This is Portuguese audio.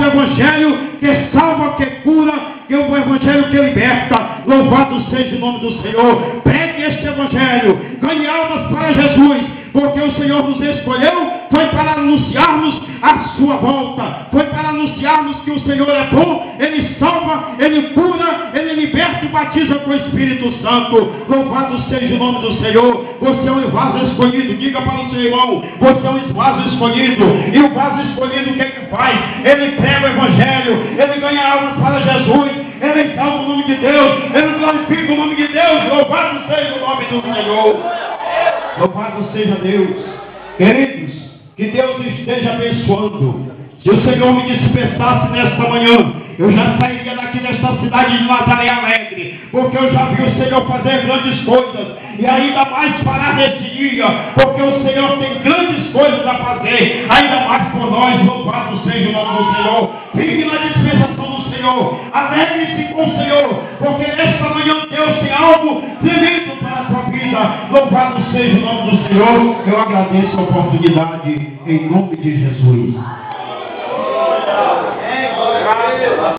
do Evangelho que salva, que cura, que é o Evangelho que liberta. Louvado seja o nome do Senhor. Pregue este Evangelho, ganhe almas para Jesus, porque o Senhor nos escolheu, foi para anunciarmos a sua volta, foi para anunciarmos que o Senhor é bom, Ele salva, Ele cura, Ele liberta e batiza com o Espírito Santo. Louvado seja o nome do Senhor. Você é um vaso escolhido. Diga para o seu irmão, você é um vaso escolhido. E o vaso escolhido, o que é que faz? Ele prega o Evangelho, ele ganha almas para Jesus, ele exalta o nome de Deus, ele glorifica o nome de Deus. Louvado seja o nome do Senhor. Louvado seja Deus. Queridos, que Deus esteja abençoando. Se o Senhor me dispensasse nesta manhã, eu já sairia daqui desta cidade de Nazaré Alegre, porque eu já vi o Senhor fazer grandes coisas, e ainda mais parar nesse dia, porque o Senhor tem grandes coisas a fazer, ainda mais por nós. Louvado seja o nome do Senhor. Fique na dispensação do Senhor, alegre-se com o Senhor, porque nesta manhã Deus tem algo tremendo para a sua vida. Louvado seja o nome do Senhor. Eu agradeço a oportunidade em nome de Jesus.